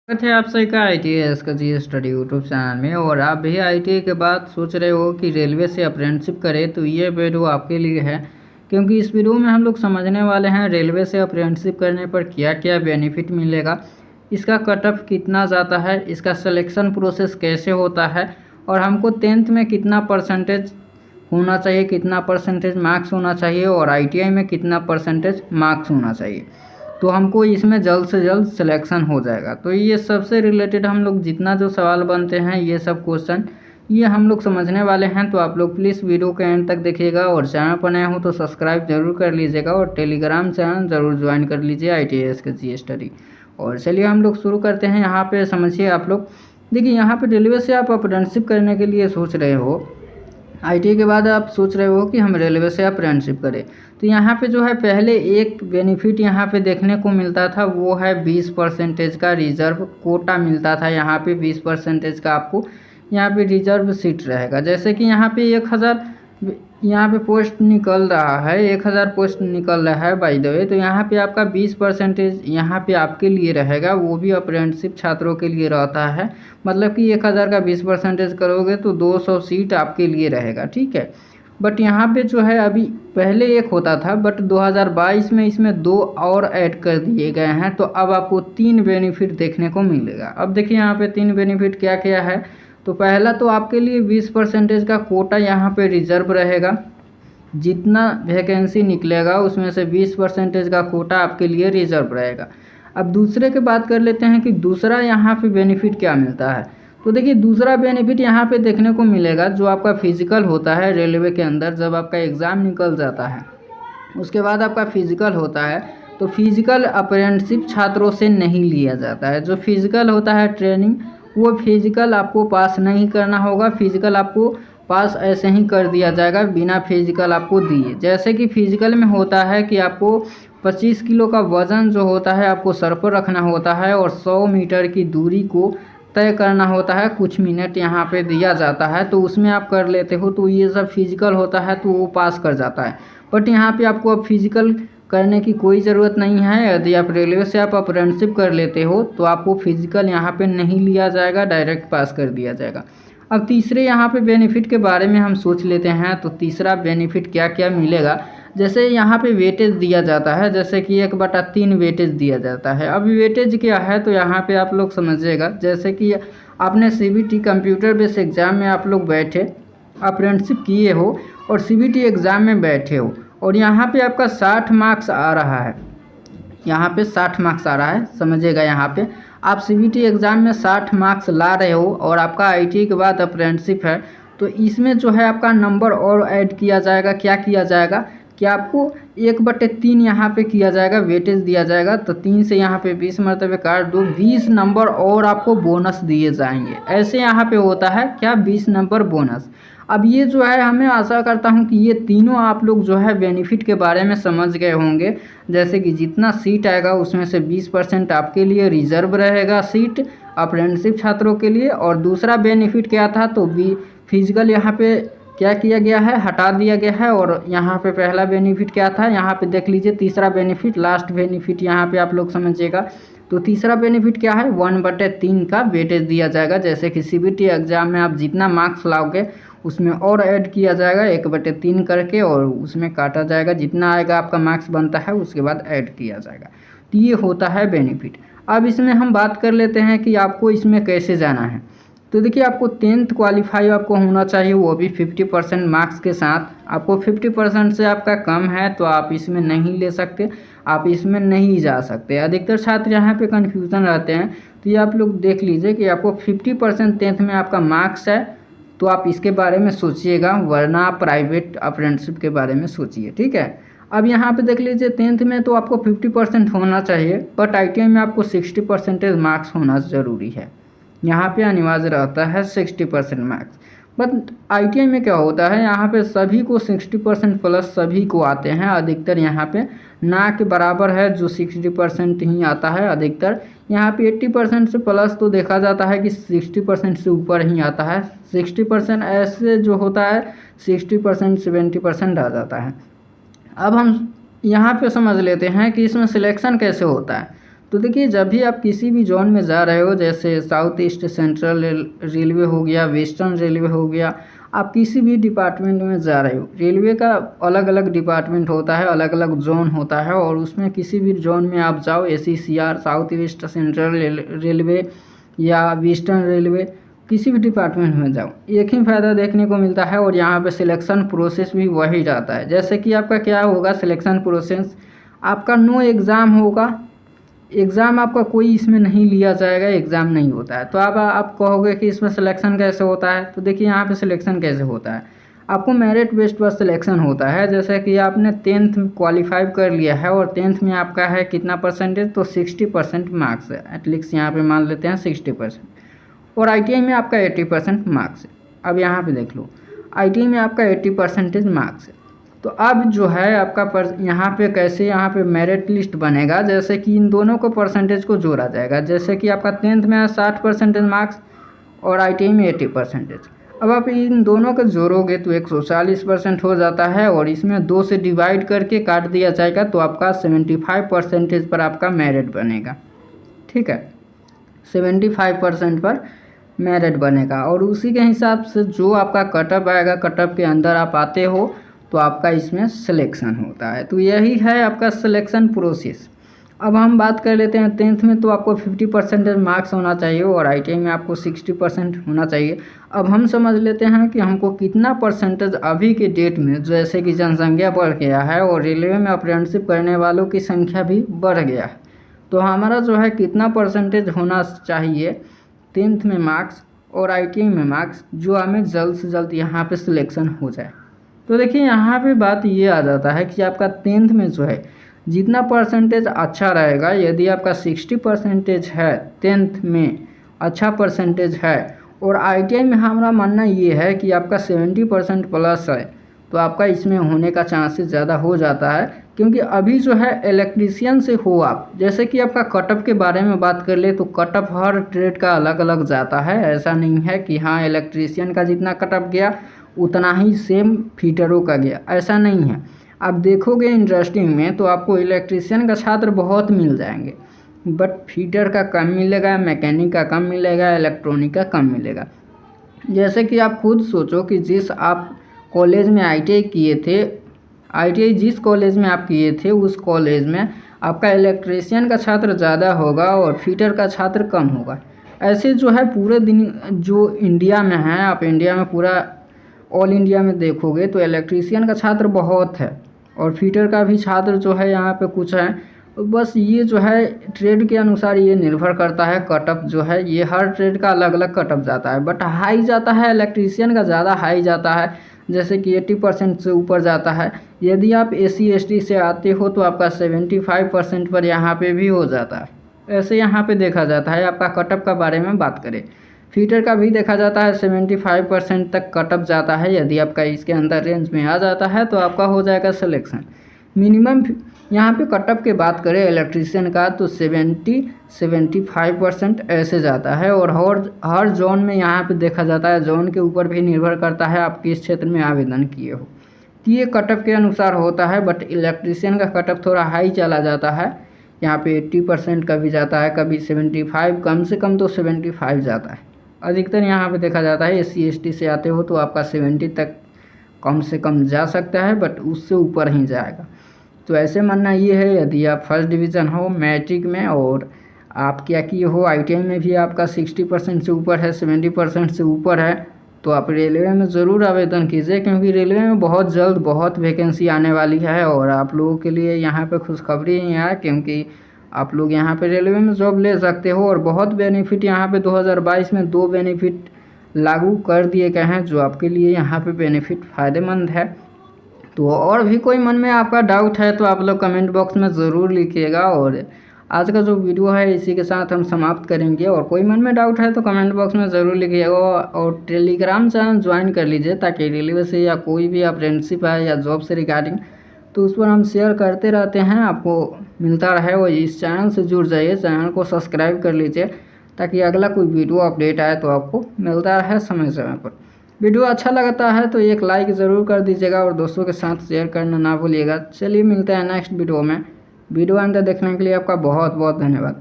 स्वागत है आप सभी का ITS का जी स्टडी यूट्यूब चैनल में। और आप भी ITI के बाद सोच रहे हो कि रेलवे से अप्रेंटिसशिप करें तो ये वीडियो आपके लिए है, क्योंकि इस वीडियो में हम लोग समझने वाले हैं रेलवे से अप्रेंटिसशिप करने पर क्या क्या बेनिफिट मिलेगा, इसका कट ऑफ कितना जाता है, इसका सिलेक्शन प्रोसेस कैसे होता है, और हमको 10th में कितना परसेंटेज होना चाहिए, कितना परसेंटेज मार्क्स होना चाहिए, और ITI में कितना परसेंटेज मार्क्स होना चाहिए, तो हमको इसमें जल्द से जल्द सिलेक्शन हो जाएगा। तो ये सबसे रिलेटेड हम लोग जितना जो सवाल बनते हैं ये सब क्वेश्चन ये हम लोग समझने वाले हैं। तो आप लोग प्लीज़ वीडियो के एंड तक देखिएगा, और चैनल पर नए हो तो सब्सक्राइब जरूर कर लीजिएगा, और टेलीग्राम चैनल ज़रूर ज्वाइन कर लीजिए ITS के जी स्टडी। और चलिए हम लोग शुरू करते हैं। यहाँ पे समझिए आप लोग, देखिए यहाँ पे रेलवे से आप अप्रेंटिसशिप करने के लिए सोच रहे हो, ITI के बाद आप सोच रहे हो कि हम रेलवे से अप्रेंटिसशिप करें, तो यहाँ पे जो है पहले एक बेनिफिट यहाँ पे देखने को मिलता था, वो है 20% का रिजर्व कोटा मिलता था। यहाँ पे 20% का आपको यहाँ पे रिजर्व सीट रहेगा। जैसे कि यहाँ पे 1000 यहाँ पे पोस्ट निकल रहा है, 1000 पोस्ट निकल रहा है बाय द वे, तो यहाँ पे आपका 20% यहाँ पे आपके लिए रहेगा, वो भी अप्रेंटिसशिप छात्रों के लिए रहता है। मतलब कि 1000 का 20% करोगे तो 200 सीट आपके लिए रहेगा, ठीक है। बट यहाँ पे जो है अभी पहले एक होता था, बट 2022 में इसमें 2 और ऐड कर दिए गए हैं, तो अब आपको 3 बेनिफिट देखने को मिलेगा। अब देखिए यहाँ पे 3 बेनिफिट क्या क्या है। तो पहला तो आपके लिए 20% का कोटा यहाँ पे रिजर्व रहेगा, जितना वैकेंसी निकलेगा उसमें से 20% का कोटा आपके लिए रिजर्व रहेगा। अब दूसरे की बात कर लेते हैं कि दूसरा यहाँ पे बेनिफिट क्या मिलता है। तो देखिए दूसरा बेनिफिट यहाँ पे देखने को मिलेगा, जो आपका फिजिकल होता है रेलवे के अंदर, जब आपका एग्ज़ाम निकल जाता है उसके बाद आपका फिजिकल होता है, तो फिजिकल अप्रेंटिसशिप छात्रों से नहीं लिया जाता है। जो फिजिकल होता है ट्रेनिंग, वो फिजिकल आपको पास नहीं करना होगा, फिजिकल आपको पास ऐसे ही कर दिया जाएगा बिना फिजिकल आपको दिए। जैसे कि फिजिकल में होता है कि आपको 25 किलो का वज़न जो होता है आपको सर पर रखना होता है, और 100 मीटर की दूरी को तय करना होता है, कुछ मिनट यहाँ पे दिया जाता है, तो उसमें आप कर लेते हो, तो ये सब फिजिकल होता है तो वो पास कर जाता है। बट यहाँ पे आपको अब फिजिकल करने की कोई ज़रूरत नहीं है। यदि आप रेलवे से आप अप्रेंटिसशिप कर लेते हो तो आपको फिजिकल यहाँ पे नहीं लिया जाएगा, डायरेक्ट पास कर दिया जाएगा। अब तीसरे यहाँ पे बेनिफिट के बारे में हम सोच लेते हैं। तो तीसरा बेनिफिट क्या क्या मिलेगा, जैसे यहाँ पे वेटेज दिया जाता है, जैसे कि 1/3 वेटेज दिया जाता है। अब वेटेज क्या है तो यहाँ पे आप लोग समझिएगा, जैसे कि आपने CBT कंप्यूटर बेस्ड एग्ज़ाम में आप लोग बैठे अप्रेंटिसशिप किए हो और CBT एग्ज़ाम में बैठे हो, और यहाँ पे आपका 60 मार्क्स आ रहा है, यहाँ पे 60 मार्क्स आ रहा है, समझिएगा। यहाँ पे आप CBT एग्ज़ाम में 60 मार्क्स ला रहे हो और आपका ITI के बाद अप्रेंटिसशिप है, तो इसमें जो है आपका नंबर और ऐड किया जाएगा। क्या किया जाएगा कि आपको 1/3 यहाँ पे किया जाएगा, वेटेज दिया जाएगा, तो 3 से यहाँ पे 20 मरतबे काट दो, 20 नंबर और आपको बोनस दिए जाएंगे। ऐसे यहाँ पे होता है क्या, 20 नंबर बोनस। अब ये जो है, हमें आशा करता हूँ कि ये तीनों आप लोग जो है बेनिफिट के बारे में समझ गए होंगे। जैसे कि जितना सीट आएगा उसमें से 20% आपके लिए रिजर्व रहेगा सीट अप्रेंटिसशिप छात्रों के लिए। और दूसरा बेनिफिट क्या था, तो फिजिकल यहाँ पे क्या किया गया है, हटा दिया गया है। और यहाँ पे पहला बेनिफिट क्या था, यहाँ पे देख लीजिए तीसरा बेनिफिट, लास्ट बेनिफिट यहाँ पे आप लोग समझिएगा। तो तीसरा बेनिफिट क्या है, 1/3 का वेटेज दिया जाएगा। जैसे कि CBT एग्ज़ाम में आप जितना मार्क्स लाओगे उसमें और ऐड किया जाएगा 1/3 करके, और उसमें काटा जाएगा, जितना आएगा आपका मार्क्स बनता है उसके बाद ऐड किया जाएगा। तो ये होता है बेनिफिट। अब इसमें हम बात कर लेते हैं कि आपको इसमें कैसे जाना है। तो देखिए आपको 10th क्वालिफाई आपको होना चाहिए, वो भी 50% मार्क्स के साथ। आपको 50% से आपका कम है तो आप इसमें नहीं ले सकते, आप इसमें नहीं जा सकते। अधिकतर छात्र यहाँ पे कन्फ्यूज़न रहते हैं, तो ये आप लोग देख लीजिए कि आपको 50% 10th में आपका मार्क्स है तो आप इसके बारे में सोचिएगा, वरना आप प्राइवेट अप्रेंटिसशिप के बारे में सोचिए, ठीक है। अब यहाँ पे देख लीजिए 10th में तो आपको 50% होना चाहिए, बट ITI में आपको 60% मार्क्स होना ज़रूरी है। यहाँ पे अनिवार्य रहता है 60% मार्क्स। बट ITI में क्या होता है, यहाँ पे सभी को 60% प्लस सभी को आते हैं। अधिकतर यहाँ पे ना के बराबर है जो 60% ही आता है, अधिकतर यहाँ पे 80% से प्लस तो देखा जाता है कि 60% से ऊपर ही आता है। 60% ऐसे जो होता है 60% 70% आ जाता है। अब हम यहाँ पे समझ लेते हैं कि इसमें सिलेक्शन कैसे होता है। तो देखिए जब भी आप किसी भी जोन में जा रहे हो, जैसे साउथ ईस्ट सेंट्रल रेलवे हो गया, वेस्टर्न रेलवे हो गया, आप किसी भी डिपार्टमेंट में जा रहे हो, रेलवे का अलग अलग डिपार्टमेंट होता है, अलग अलग जोन होता है, और उसमें किसी भी जोन में आप जाओ, SECR south east central railway या वेस्टर्न रेलवे, किसी भी डिपार्टमेंट में जाओ, एक ही फ़ायदा देखने को मिलता है। और यहाँ पे सिलेक्शन प्रोसेस भी वही जाता है। जैसे कि आपका क्या होगा सिलेक्शन प्रोसेस, आपका नो एग्ज़ाम होगा, एग्ज़ाम आपका कोई इसमें नहीं लिया जाएगा, एग्ज़ाम नहीं होता है। तो आप कहोगे कि इसमें सिलेक्शन कैसे होता है, तो देखिए यहाँ पे सिलेक्शन कैसे होता है, आपको मेरिट बेस्ड पर सिलेक्शन होता है। जैसे कि आपने 10th क्वालिफाई कर लिया है और 10th में आपका है कितना परसेंटेज, तो 60% मार्क्स है, एटलीस्ट यहाँ पे मान लेते हैं 60%। और ITI में आपका 80% मार्क्स है। अब यहाँ पे देख लो, ITI में आपका 80% मार्क्स है। तो अब जो है आपका यहाँ पे कैसे यहाँ पे मेरिट लिस्ट बनेगा, जैसे कि इन दोनों को परसेंटेज को जोड़ा जाएगा। जैसे कि आपका 10th में है 60% मार्क्स और ITI में 80%। अब आप इन दोनों को जोड़ोगे तो 140% हो जाता है, और इसमें 2 से डिवाइड करके काट दिया जाएगा, तो आपका 75% पर आपका मेरिट बनेगा। ठीक है, 75% पर मेरिट बनेगा, और उसी के हिसाब से जो आपका कटअप आएगा, कटअप के अंदर आप आते हो तो आपका इसमें सिलेक्शन होता है। तो यही है आपका सिलेक्शन प्रोसेस। अब हम बात कर लेते हैं 10th में, तो आपको 50% मार्क्स होना चाहिए और ITI में आपको 60% होना चाहिए। अब हम समझ लेते हैं कि हमको कितना परसेंटेज अभी के डेट में, जैसे कि जनसंख्या बढ़ गया है और रेलवे में अप्रेंटिसशिप करने वालों की संख्या भी बढ़ गया है, तो हमारा जो है कितना परसेंटेज होना चाहिए 10th में मार्क्स और ITI में मार्क्स, जो हमें जल्द से जल्द यहाँ पे सिलेक्शन हो जाए। तो देखिए यहाँ पे बात ये आ जाता है कि आपका 10th में जो है जितना परसेंटेज अच्छा रहेगा, यदि आपका 60% है 10th में, अच्छा परसेंटेज है, और ITI में हमारा मानना ये है कि आपका 70% प्लस है, तो आपका इसमें होने का चांसेस ज़्यादा हो जाता है। क्योंकि अभी जो है इलेक्ट्रीशियन से हो आप, जैसे कि आपका कटअप के बारे में बात कर ले, तो कटअप हर ट्रेड का अलग अलग जाता है। ऐसा नहीं है कि हाँ इलेक्ट्रीशियन का जितना कटअप गया उतना ही सेम फिटरों का गया, ऐसा नहीं है। आप देखोगे इंडस्ट्री में तो आपको इलेक्ट्रीशियन का छात्र बहुत मिल जाएंगे, बट फिटर का कम मिलेगा, मैकेनिक का कम मिलेगा, इलेक्ट्रॉनिक का कम मिलेगा। जैसे कि आप खुद सोचो कि जिस आप कॉलेज में ITI किए थे, ITI जिस कॉलेज में आप किए थे उस कॉलेज में आपका इलेक्ट्रीशियन का छात्र ज़्यादा होगा और फिटर का छात्र कम होगा। ऐसे जो है पूरे दिन जो इंडिया में है, आप इंडिया में पूरा ऑल इंडिया में देखोगे तो इलेक्ट्रीशियन का छात्र बहुत है और फिटर का भी छात्र जो है यहाँ पे कुछ है। बस ये जो है ट्रेड के अनुसार ये निर्भर करता है। कटअप जो है ये हर ट्रेड का अलग अलग कटअप जाता है, बट हाई जाता है इलेक्ट्रीशियन का, ज़्यादा हाई जाता है, जैसे कि 80% से ऊपर जाता है। यदि आप SC ST से आते हो तो आपका 75% पर यहाँ पे भी हो जाता है। ऐसे यहाँ पे देखा जाता है। आपका कटअप का बारे में बात करें, फिटर का भी देखा जाता है 75% तक कटअप जाता है। यदि आपका इसके अंदर रेंज में आ जाता है तो आपका हो जाएगा सिलेक्शन। मिनिमम यहाँ पे कटअप के बात करें इलेक्ट्रीशियन का तो 70-75% ऐसे जाता है। और हर जोन में यहाँ पे देखा जाता है, जोन के ऊपर भी निर्भर करता है आप किस क्षेत्र में आवेदन किए हो, तो ये कटअप के अनुसार होता है। बट इलेक्ट्रीशियन का कटअप थोड़ा हाई चला जाता है, यहाँ पे 80% का भी जाता है, कभी 75, कम से कम तो 75 जाता है। अधिकतर यहाँ पे देखा जाता है SC ST से आते हो तो आपका 70 तक कम से कम जा सकता है, बट उससे ऊपर ही जाएगा। तो ऐसे मानना ये है, यदि आप फर्स्ट डिवीज़न हो मैट्रिक में और आप क्या किए हो ITI में भी आपका 60% से ऊपर है, 70% से ऊपर है, तो आप रेलवे में ज़रूर आवेदन कीजिए, क्योंकि रेलवे में बहुत जल्द बहुत वैकेंसी आने वाली है। और आप लोगों के लिए यहाँ पे खुशखबरी ही है, क्योंकि आप लोग यहाँ पे रेलवे में जॉब ले सकते हो। और बहुत बेनिफिट यहाँ पे 2022 में 2 बेनिफिट लागू कर दिए गए हैं, जो आपके लिए यहाँ पे बेनिफिट फ़ायदेमंद है। तो और भी कोई मन में आपका डाउट है तो आप लोग कमेंट बॉक्स में ज़रूर लिखिएगा। और आज का जो वीडियो है इसी के साथ हम समाप्त करेंगे। और कोई मन में डाउट है तो कमेंट बॉक्स में ज़रूर लिखिएगा, और टेलीग्राम चैनल ज्वाइन कर लीजिए, ताकि रेलवे से या कोई भी अप्रेंटिसशिप है या जॉब से रिगार्डिंग, तो उस पर हम शेयर करते रहते हैं, आपको मिलता रहे। और इस चैनल से जुड़ जाइए, चैनल को सब्सक्राइब कर लीजिए, ताकि अगला कोई वीडियो अपडेट आए तो आपको मिलता रहे समय समय पर। वीडियो अच्छा लगता है तो एक लाइक ज़रूर कर दीजिएगा और दोस्तों के साथ शेयर करना ना भूलिएगा। चलिए मिलते हैं नेक्स्ट वीडियो में। वीडियो अंत देखने के लिए आपका बहुत बहुत धन्यवाद।